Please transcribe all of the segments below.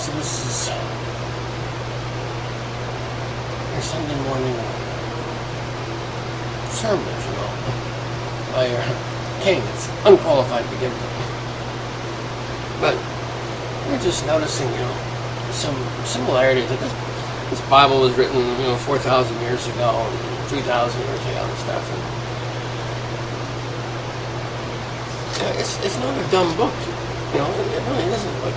so this is your Sunday morning sermon, if you will, by your king. It's unqualified to begin with. But we're just noticing, some similarities. That this Bible was written, 4,000 years ago, and 3,000 years ago and stuff. And it's not a dumb book, it really isn't. Like,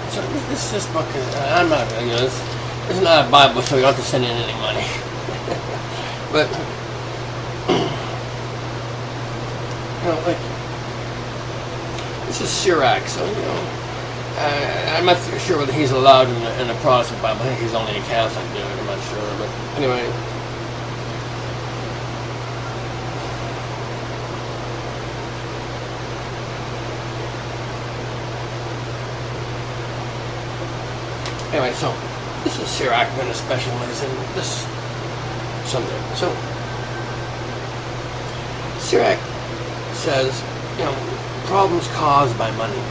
so this book, I'm not, it's not a Bible, so you don't have to send in any money. But, like, this is Sirach, so, I'm not sure whether he's allowed in the Protestant Bible. I think he's only a Catholic dude, I'm not sure, but anyway. Anyway, so this is Sirach in a specialize in this someday. So Sirach says, problems caused by money.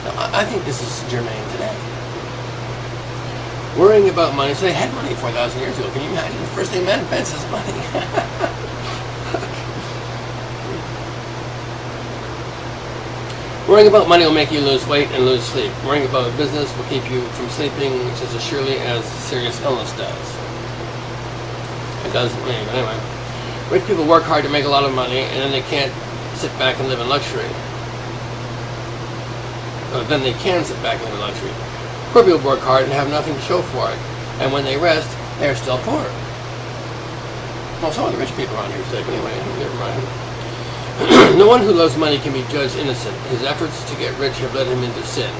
Now, I think this is germane today. Worrying about money. So they had money 4,000 years ago. Can you imagine? The first thing man invents is money. Worrying about money will make you lose weight and lose sleep. Worrying about business will keep you from sleeping just as surely as serious illness does. It does me, but anyway. Rich people work hard to make a lot of money, and then they can't sit back and live in luxury. Then they can sit back and live in luxury. Poor people work hard and have nothing to show for it. And when they rest, they are still poor. Well, some of the rich people around here say, but anyway, never mind. No one who loves money can be judged innocent. His efforts to get rich have led him into sin.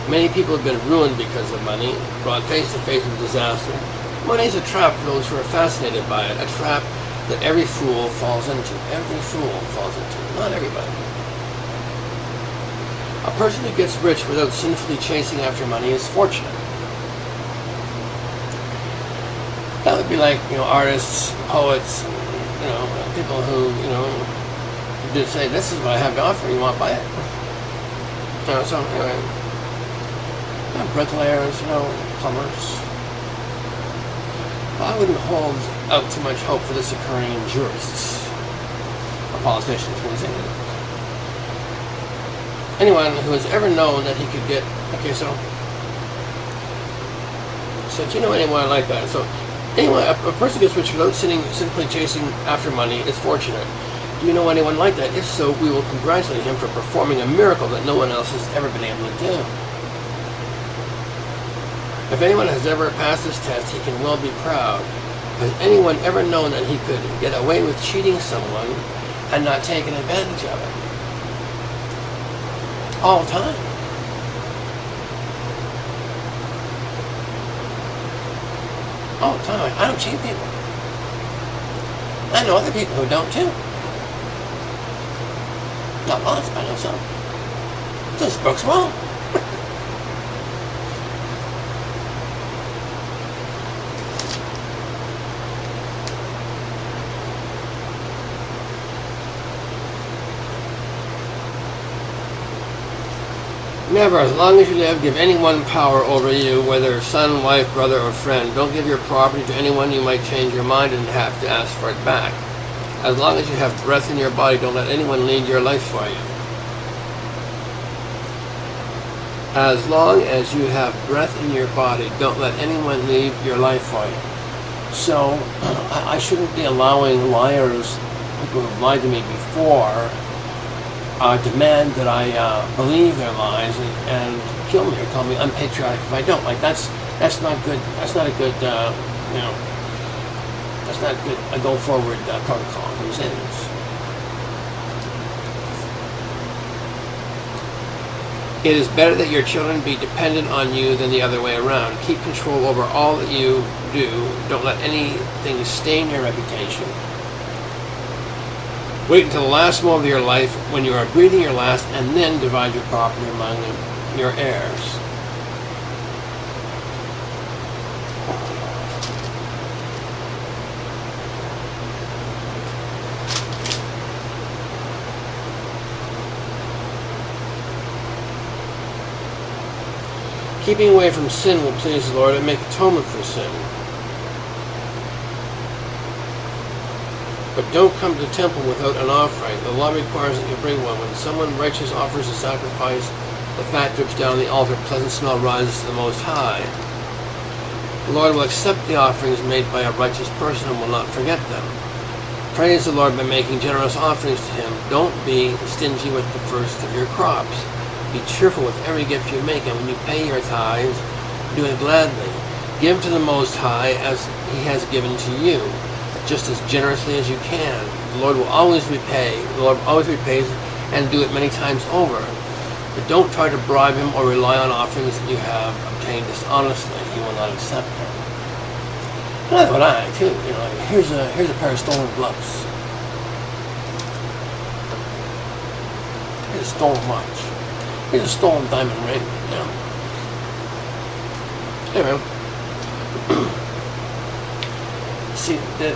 Many people have been ruined because of money, brought face to face with disaster. Money is a trap for those who are fascinated by it, a trap that every fool falls into. Every fool falls into. Not everybody. A person who gets rich without sinfully chasing after money is fortunate. That would be like, artists, poets, people who, just say, this is what I have to offer, you want to buy it? So anyway, bricklayers, plumbers. Well, I wouldn't hold out too much hope for this occurring in jurists or politicians. Anyone who has ever known that he could get, so do you know anyone like that? So anyway, a person gets rich without simply chasing after money is fortunate. Do you know anyone like that? If so, we will congratulate him for performing a miracle that no one else has ever been able to do. If anyone has ever passed this test, he can well be proud. Has anyone ever known that he could get away with cheating someone and not taking advantage of it? All the time. All the time. I don't cheat people. I know other people who don't too. Not lots, but I know some. This book's wrong. Never, as long as you live, give anyone power over you, whether son, wife, brother, or friend. Don't give your property to anyone you might change your mind and have to ask for it back. As long as you have breath in your body, don't let anyone lead your life for you. As long as you have breath in your body, don't let anyone lead your life for you. So, I shouldn't be allowing liars, people who've lied to me before, demand that I believe their lies and kill me or call me unpatriotic if I don't. Like, that's not good. That's not a good, that's not good, a go-forward protocol. It is better that your children be dependent on you than the other way around. Keep control over all that you do. Don't let anything stain your reputation. Wait until the last moment of your life when you are breathing your last, and then divide your property among your heirs. Keeping away from sin will please the Lord and make atonement for sin. But don't come to the temple without an offering. The law requires that you bring one. When someone righteous offers a sacrifice, the fat drips down the altar, pleasant smell rises to the Most High. The Lord will accept the offerings made by a righteous person and will not forget them. Praise the Lord by making generous offerings to Him. Don't be stingy with the first of your crops. Be cheerful with every gift you make, and when you pay your tithes, do it gladly. Give to the Most High as He has given to you, just as generously as you can. The Lord will always repay. The Lord always repays and do it many times over. But don't try to bribe Him or rely on offerings that you have obtained dishonestly. He will not accept them. And that's what I too. Here's a pair of stolen gloves. Here's a stolen watch. Here's a stolen diamond ring. Anyway. See, the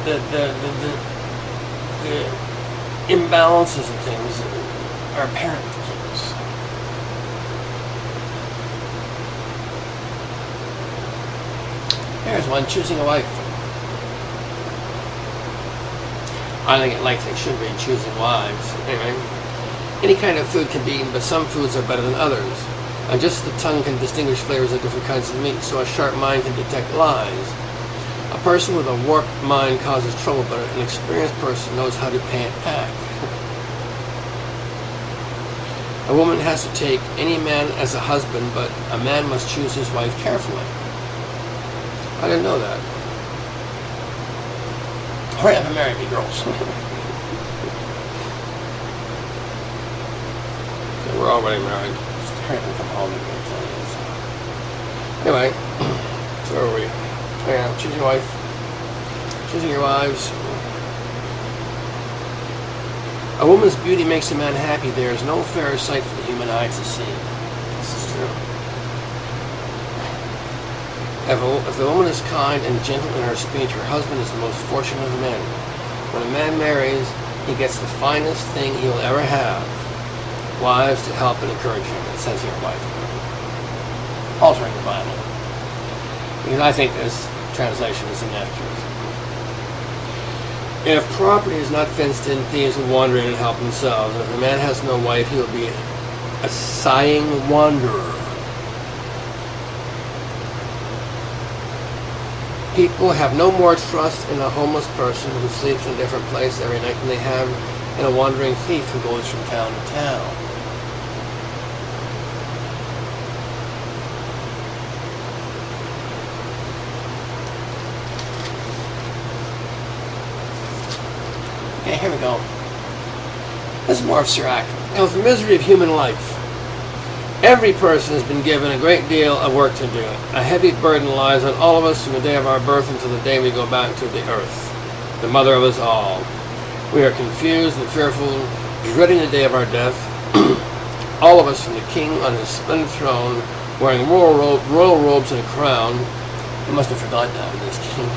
imbalances and things are apparent to kids. Here's one, choosing a wife. I think it likely should be choosing wives. Anyway, any kind of food can be eaten, but some foods are better than others. And just as the tongue can distinguish flavors of different kinds of meat, so a sharp mind can detect lies. A person with a warped mind causes trouble, but an experienced person knows how to pay it back. A woman has to take any man as a husband, but a man must choose his wife carefully. I didn't know that. Hurry up and marry me, girls. Okay, we're already married. Just hurry up and come home and get things. Anyway, so where are we? Yeah, choosing your wife. Choosing your wives. A woman's beauty makes a man happy. There is no fairer sight for the human eye to see. This is true. If the woman is kind and gentle in her speech, her husband is the most fortunate of men. When a man marries, he gets the finest thing he will ever have. Wives to help and encourage him. It says here, wife. Altering the Bible. Because I think this translation is inaccurate. If property is not fenced in, thieves will wander in and help themselves. And if a man has no wife, he will be a sighing wanderer. People have no more trust in a homeless person who sleeps in a different place every night than they have in a wandering thief who goes from town to town. Okay, here we go. This is more of Sirach. Now, the misery of human life. Every person has been given a great deal of work to do. A heavy burden lies on all of us from the day of our birth until the day we go back to the earth, the mother of us all. We are confused and fearful, dreading the day of our death. All of us, from the king on his splendid throne, wearing royal robes and a crown. You must have forgotten that, this king.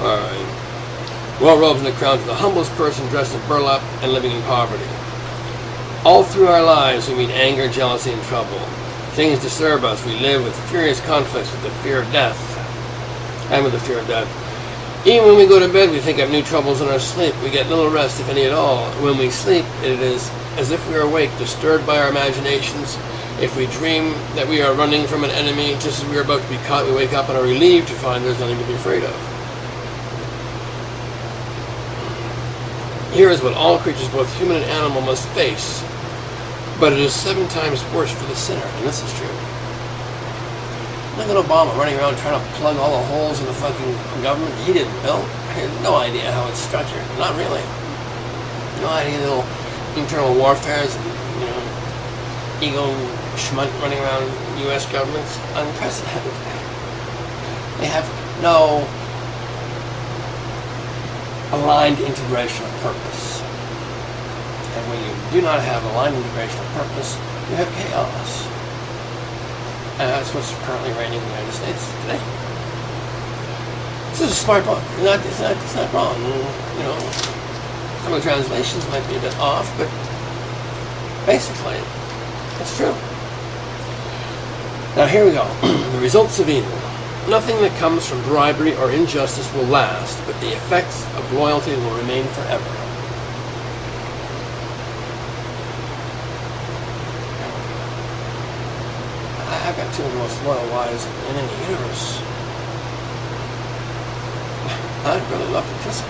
All right. Royal robes and a crown to the humblest person dressed in burlap and living in poverty. All through our lives we meet anger, jealousy, and trouble. Things disturb us. We live with furious conflicts with the fear of death. And with the fear of death. Even when we go to bed, we think of new troubles in our sleep. We get little rest, if any at all. When we sleep, it is as if we are awake, disturbed by our imaginations. If we dream that we are running from an enemy, just as we are about to be caught, we wake up and are relieved to find there's nothing to be afraid of. Here is what all creatures, both human and animal, must face. But it is 7 times worse for the sinner, and this is true. Look at Obama running around trying to plug all the holes in the fucking government he didn't build. I have no idea how it's structured. Not really. No idea, little internal warfares and, ego schmunt running around U.S. governments. Unprecedented. They have no aligned integration of purpose. And when you do not have aligned integration of purpose, you have chaos. And that's what's currently reigning in the United States today. This is a smart book. It's not wrong. You know, some of the translations might be a bit off, but basically, it's true. Now here we go. The results of evil. Nothing that comes from bribery or injustice will last, but the effects of loyalty will remain forever. I've got two of the most loyal wives in the universe. I'd really love to kiss them.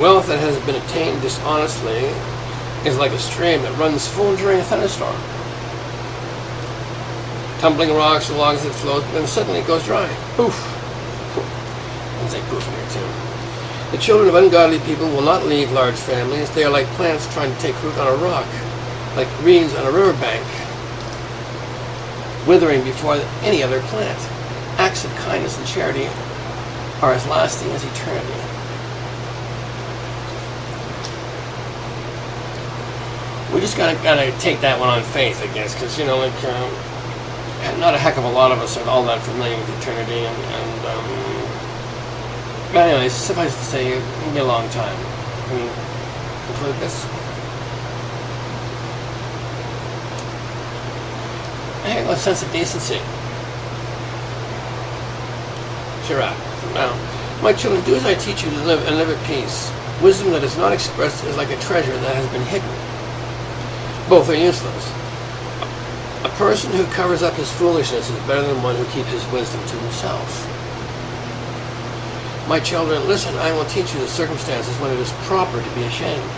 Wealth that has been attained dishonestly is like a stream that runs full during a thunderstorm. Tumbling rocks so long as it floats, then suddenly it goes dry. Poof. I'll say poof here too. The children of ungodly people will not leave large families. They are like plants trying to take root on a rock, like reeds on a riverbank, withering before any other plant. Acts of kindness and charity are as lasting as eternity. We just gotta take that one on faith, I guess, because not a heck of a lot of us are all that familiar with eternity, but anyways, suffice to say, it'll be a long time. Can we conclude this? I have a sense of decency. Chirac. Now, my children, do as I teach you to live and live at peace. Wisdom that is not expressed is like a treasure that has been hidden. Both are useless. A person who covers up his foolishness is better than one who keeps his wisdom to himself. My children, listen, I will teach you the circumstances when it is proper to be ashamed.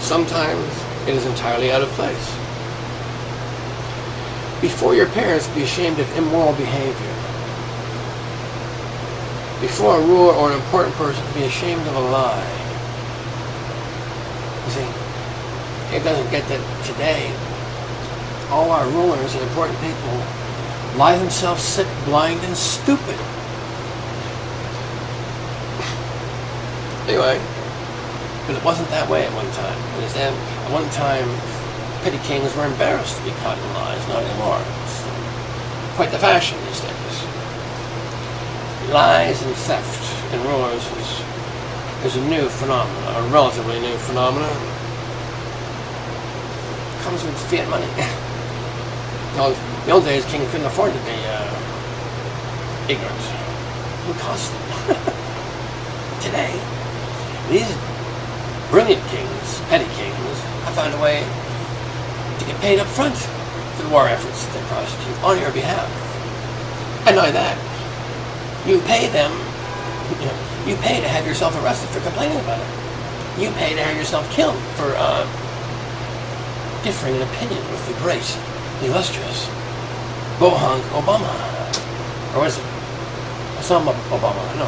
Sometimes it is entirely out of place. Before your parents, be ashamed of immoral behavior. Before a ruler or an important person, be ashamed of a lie. You see, it doesn't get that today. All our rulers and important people lie themselves sick, blind, and stupid. Anyway, but it wasn't that way at one time. Understand? At one time, petty kings were embarrassed to be caught in lies. Not anymore. It's quite the fashion these days. Lies and theft in rulers is a new phenomenon, a relatively new phenomenon. It comes with fiat money. In the old days, king couldn't afford to be ignorant. It would cost them. Today, these brilliant kings, petty kings, have found a way to get paid up front for the war efforts that they prosecute on your behalf. And not only that, you pay them, you pay to have yourself arrested for complaining about it. You pay to have yourself killed for differing in opinion with the great, the illustrious Barack Obama. Or was it Osama Obama? No.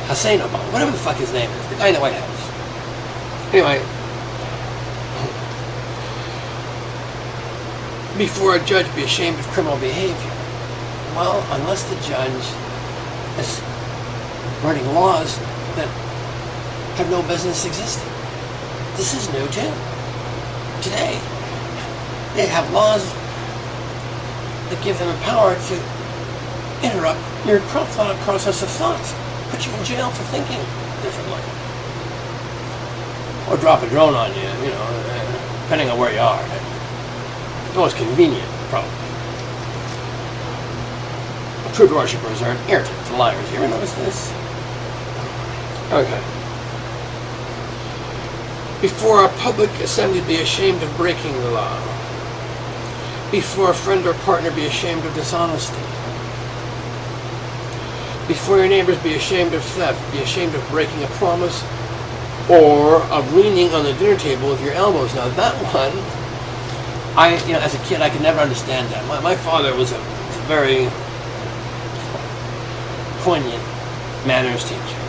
Hussein Obama. Whatever the fuck his name is. The guy in the White House. Anyway. Before a judge, be ashamed of criminal behavior. Well, unless the judge is writing laws that have no business existing. This is new too. Today, they have laws that give them the power to interrupt your process of thought, put you in jail for thinking differently, or drop a drone on you, depending on where you are. It's always convenient, probably. True worshippers are an irritant to liars. You ever notice this? Okay. Before a public assembly, be ashamed of breaking the law. Before a friend or partner, be ashamed of dishonesty. Before your neighbors, be ashamed of theft. Be ashamed of breaking a promise or of leaning on the dinner table with your elbows. Now that one, as a kid, I could never understand that. My father was a very poignant manners teacher.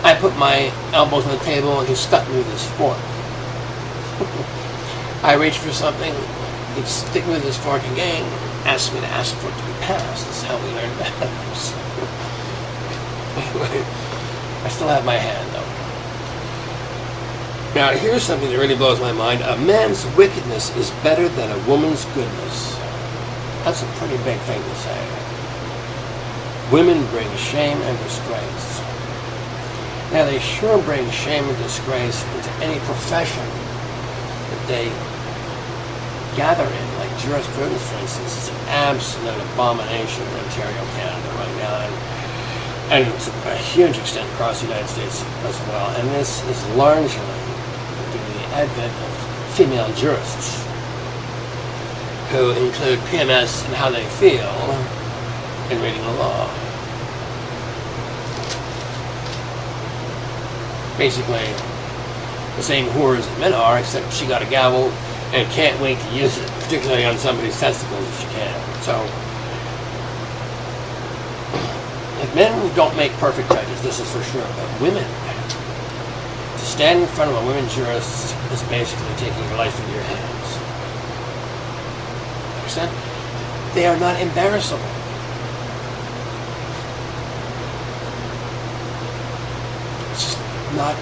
I put my elbows on the table and he stuck me with his fork. I reached for something, he'd stick me with his fork again, ask me to ask for it to be passed. That's how we learned manners. Anyway, I still have my hand though. Now here's something that really blows my mind. A man's wickedness is better than a woman's goodness. That's a pretty big thing to say. Women bring shame and disgrace. Now they sure bring shame and disgrace into any profession that they gather in, like jurisprudence, for instance, is an absolute abomination in Ontario, Canada right now, and to a huge extent across the United States as well. And this is largely due to the advent of female jurists who include PMS and how they feel in reading the law. Basically, the same whores that men are, except she got a gavel and can't wait to use it, particularly on somebody's testicles if she can. So, like, men don't make perfect judges, this is for sure, but women, to stand in front of a women jurist is basically taking your life into your hands. Understand? They are not embarrassable. It's just not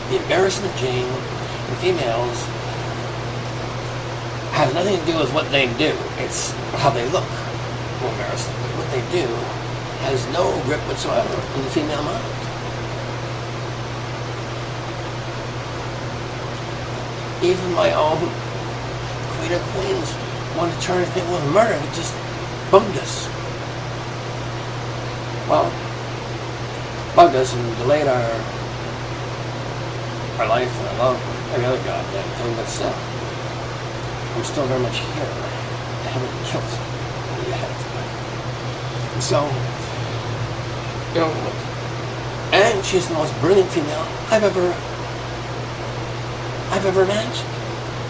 the embarrassment gene in females has nothing to do with what they do. It's how they look more embarrassing. But what they do has no grip whatsoever in the female mind. Even my own Queen of Queens wanted to charge people with murder. It just bugged us. Well, bugged us and delayed our life and our love and every other goddamn thing, but still, I'm still very much here. I haven't been killed yet. And so, you know, and she's the most brilliant female I've ever imagined.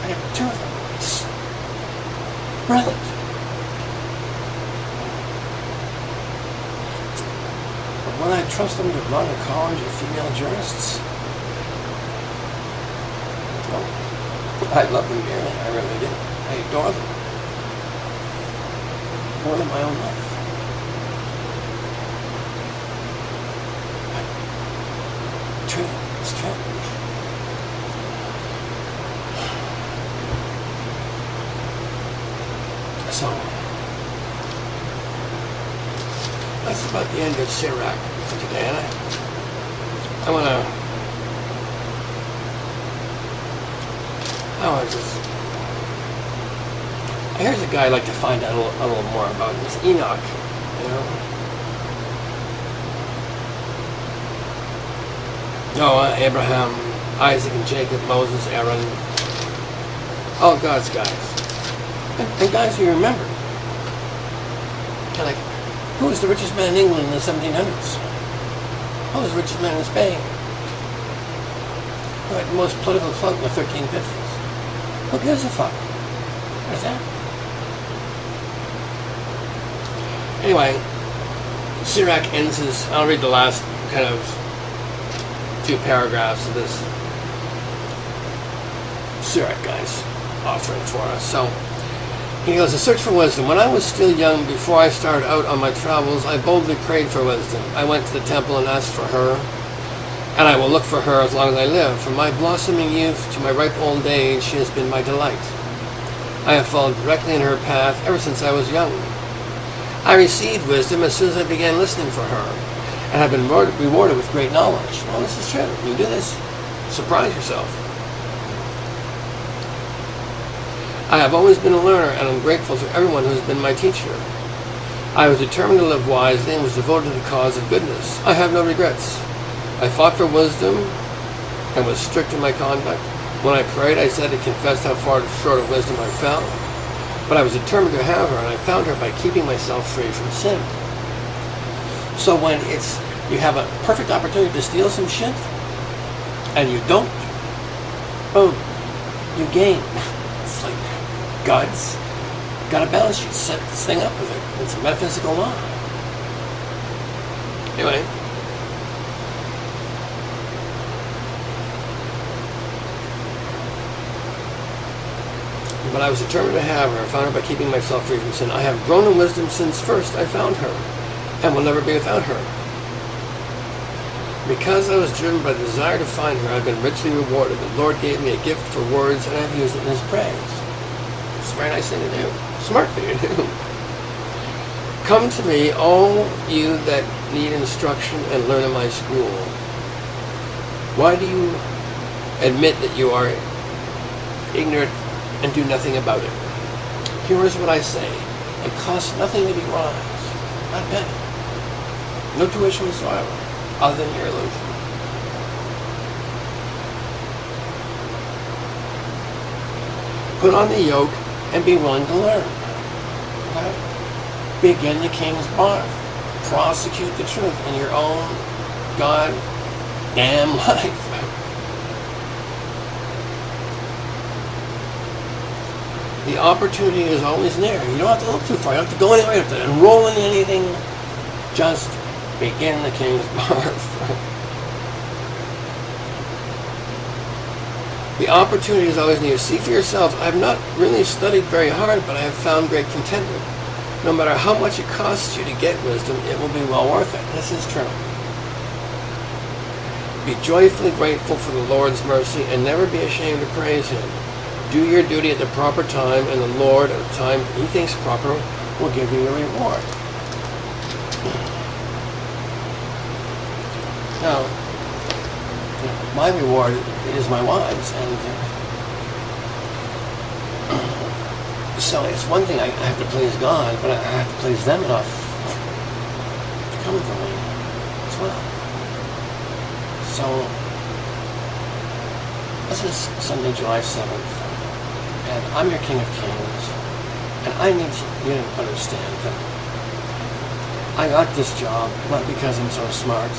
I got two of them. It's brilliant. But when I trust them to run a college of female jurists, well, I love them dearly. I really do. I adore them. More than my own life. But true. It's true. So, that's about the end of Sirac for today. And I want to just... Here's a guy I'd like to find out a little more about. This Enoch, you know. Noah, Abraham, Isaac and Jacob, Moses, Aaron. All God's guys. And guys you remember. Like, who was the richest man in England in the 1700s? Who was the richest man in Spain? Who had the most political clout in the 1350s? Who gives a fuck? What's that? Anyway, Sirac ends his... I'll read the last kind of few paragraphs of this Sirac guy's offering for us. So, he goes, "A search for wisdom. When I was still young, before I started out on my travels, I boldly prayed for wisdom. I went to the temple and asked for her, and I will look for her as long as I live. From my blossoming youth to my ripe old age, she has been my delight. I have followed directly in her path ever since I was young. I received wisdom as soon as I began listening for her, and have been rewarded with great knowledge." Well, this is true. When you do this, surprise yourself. "I have always been a learner, and I'm grateful to everyone who has been my teacher. I was determined to live wisely and was devoted to the cause of goodness. I have no regrets. I fought for wisdom and was strict in my conduct. When I prayed, I said and confessed how far short of wisdom I fell. But I was determined to have her, and I found her by keeping myself free from sin." So when you have a perfect opportunity to steal some shit, and you don't, boom, you gain. It's like God's got a balance sheet, set this thing up with it. It's a metaphysical law. Anyway, but I was determined to have her, and found her by keeping myself free from sin. I have grown in wisdom since first I found her, and will never be without her. Because I was driven by the desire to find her, I've been richly rewarded. The Lord gave me a gift for words, and I've used it in His praise. It's a very nice thing to do. Smart thing to do. Come to me, all you that need instruction, and learn in my school. Why do you admit that you are ignorant and do nothing about it? Here is what I say. It costs nothing to be wise. Not a penny. No tuition whatsoever, other than your illusion. Put on the yoke and be willing to learn. Okay? Begin the king's bar. Prosecute the truth in your own goddamn life. The opportunity is always there. You don't have to look too far. You don't have to go anywhere. You don't have to enroll in anything. Just begin the king's bar. The opportunity is always near. See for yourselves. I have not really studied very hard, but I have found great contentment. No matter how much it costs you to get wisdom, it will be well worth it. This is true. Be joyfully grateful for the Lord's mercy, and never be ashamed to praise Him. Do your duty at the proper time, and the Lord, at the time He thinks proper, will give you your reward. Now, my reward is my wives, and so it's one thing I have to please God, but I have to please them enough to come for me as well. So, this is Sunday, July 7th, and I'm your King of Kings, and I need you to understand that I got this job not because I'm so smart,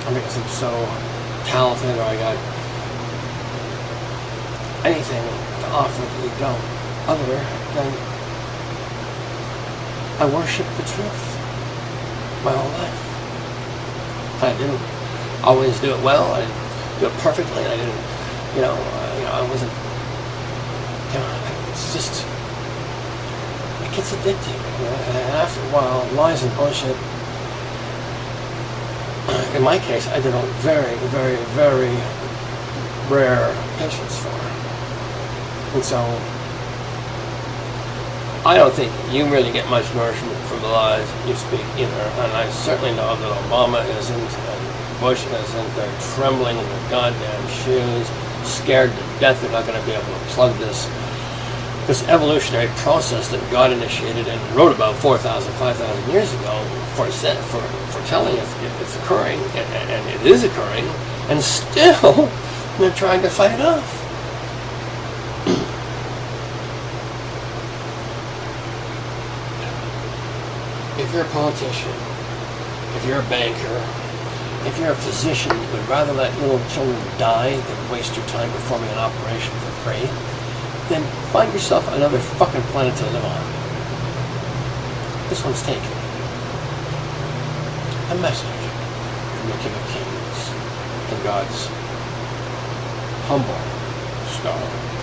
or because I'm so talented, or I got anything to offer that you don't, other than I worship the truth my whole life. I didn't always do it well. I didn't do it perfectly. I didn't, I wasn't. It's just, it gets addicting. And after a while, lies and bullshit. In my case, I developed very, very, very rare patience for it. And so, I don't think you really get much nourishment from the lies you speak either. And I certainly know that Obama isn't, and Bush isn't. They're trembling in their goddamn shoes, scared to death they're not going to be able to plug this evolutionary process that God initiated and wrote about 4,000, 5,000 years ago for telling us it's occurring, and it is occurring, and still they're trying to fight it off. If you're a politician, if you're a banker, if you're a physician who would rather let little children die than waste your time performing an operation for free, then find yourself another fucking planet to live on. This one's taken. A message from the King of Kings and God's humble star.